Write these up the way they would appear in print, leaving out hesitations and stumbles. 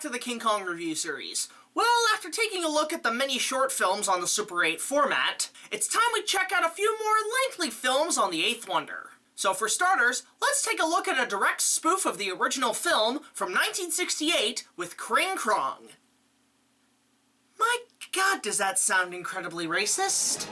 back to the King Kong review series. Well, after taking a look at the many short films on the Super 8 format, it's time we check out a few more lengthy films on the Eighth Wonder. So for starters, let's take a look at a direct spoof of the original film from 1968 with Kring Krong. My god, does that sound incredibly racist?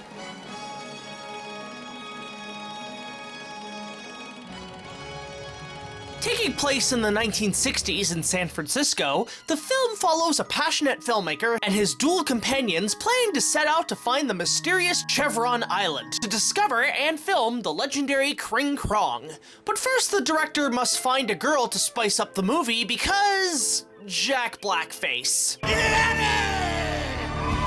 Taking place in the 1960s in San Francisco, the film follows a passionate filmmaker and his dual companions planning to set out to find the mysterious Chevron Island to discover and film the legendary Kring Krong. But first, the director must find a girl to spice up the movie because Jack Blackface.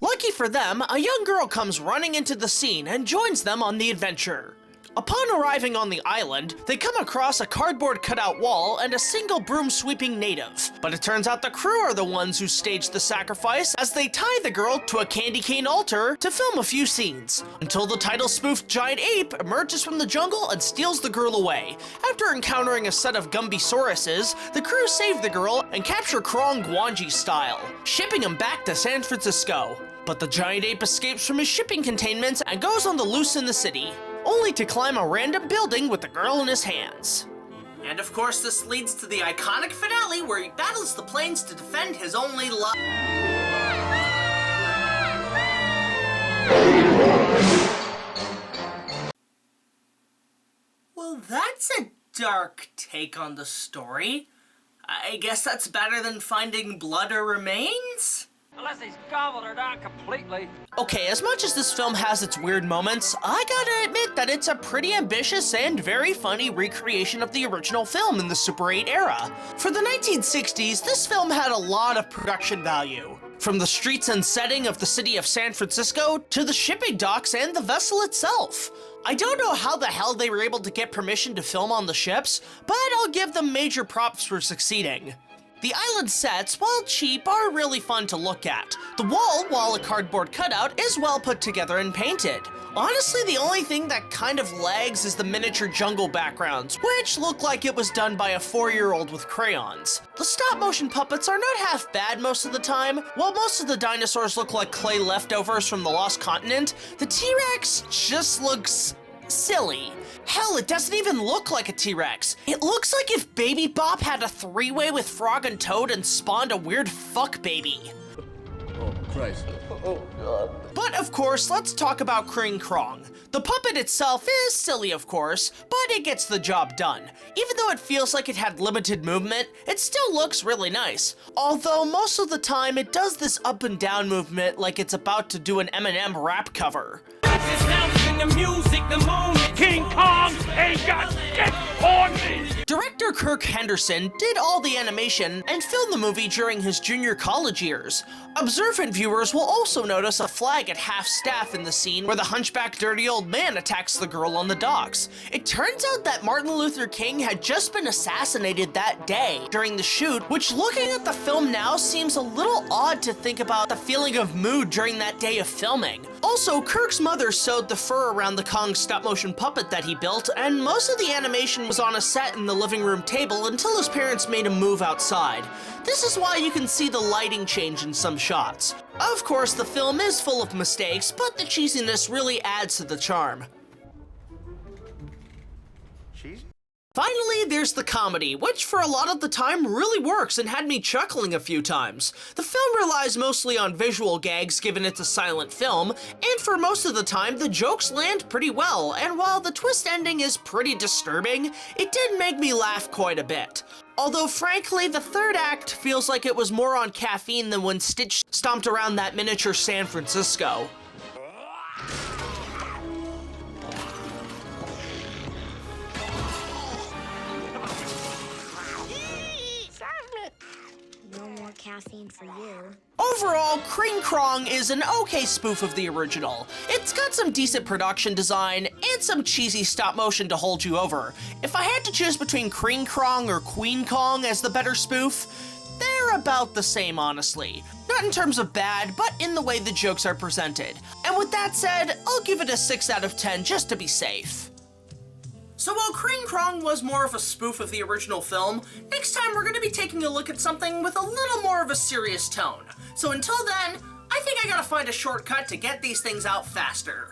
Lucky for them, a young girl comes running into the scene and joins them on the adventure. Upon arriving on the island, they come across a cardboard cutout wall and a single broom-sweeping native. But it turns out the crew are the ones who staged the sacrifice as they tie the girl to a candy cane altar to film a few scenes, until the title-spoofed giant ape emerges from the jungle and steals the girl away. After encountering a set of Gumbysauruses, the crew save the girl and capture Krong Gwangi style, shipping him back to San Francisco. But the giant ape escapes from his shipping containments and goes on the loose in the city, only to climb a random building with the girl in his hands. And of course, this leads to the iconic finale where he battles the planes to defend his only love. Well, that's a dark take on the story. I guess that's better than finding blood or remains? Unless he's gobbled her down completely. Okay, as much as this film has its weird moments, I gotta admit that it's a pretty ambitious and very funny recreation of the original film in the Super 8 era. For the 1960s, this film had a lot of production value. From the streets and setting of the city of San Francisco to the shipping docks and the vessel itself. I don't know how the hell they were able to get permission to film on the ships, but I'll give them major props for succeeding. The island sets, while cheap, are really fun to look at. The wall, while a cardboard cutout, is well put together and painted. Honestly, the only thing that kind of lags is the miniature jungle backgrounds, which look like it was done by a 4-year-old with crayons. The stop-motion puppets are not half bad most of the time. While most of the dinosaurs look like clay leftovers from the Lost Continent, the T-Rex just looks silly. Hell, it doesn't even look like a T-Rex. It looks like if Baby Bop had a three-way with Frog and Toad and spawned a weird fuck baby. Oh, Christ. Oh, God. But of course, let's talk about Kring Krong. The puppet itself is silly, of course, but it gets the job done. Even though it feels like it had limited movement, it still looks really nice. Although most of the time, it does this up and down movement like it's about to do an Eminem rap cover. The music, the moment. King Kong ain't got shit on me. Director Kirk Henderson did all the animation and filmed the movie during his junior college years. Observant viewers will also notice a flag at half-staff in the scene where the hunchback dirty old man attacks the girl on the docks. It turns out that Martin Luther King had just been assassinated that day during the shoot, which looking at the film now seems a little odd to think about the feeling of mood during that day of filming. Also, Kirk's mother sewed the fur around the Kong stop-motion puppet that he built, and most of the animation was on a set in the living room table until his parents made him move outside. This is why you can see the lighting change in some shots. Of course, the film is full of mistakes, but the cheesiness really adds to the charm. Cheesy? Finally, there's the comedy, which for a lot of the time really works and had me chuckling a few times. The film relies mostly on visual gags given it's a silent film, and for most of the time the jokes land pretty well, and while the twist ending is pretty disturbing, it did make me laugh quite a bit. Although frankly, the third act feels like it was more on caffeine than when Stitch stomped around that miniature San Francisco. Caffeine for you. Overall, Kring Krong is an okay spoof of the original. It's got some decent production design and some cheesy stop motion to hold you over. If I had to choose between Kring Krong or Queen Kong as the better spoof, they're about the same, honestly. Not in terms of bad, but in the way the jokes are presented. And with that said, I'll give it a 6 out of 10 just to be safe. So while Kring Krong was more of a spoof of the original film, next time we're going to be taking a look at something with a little more of a serious tone. So until then, I think I gotta find a shortcut to get these things out faster.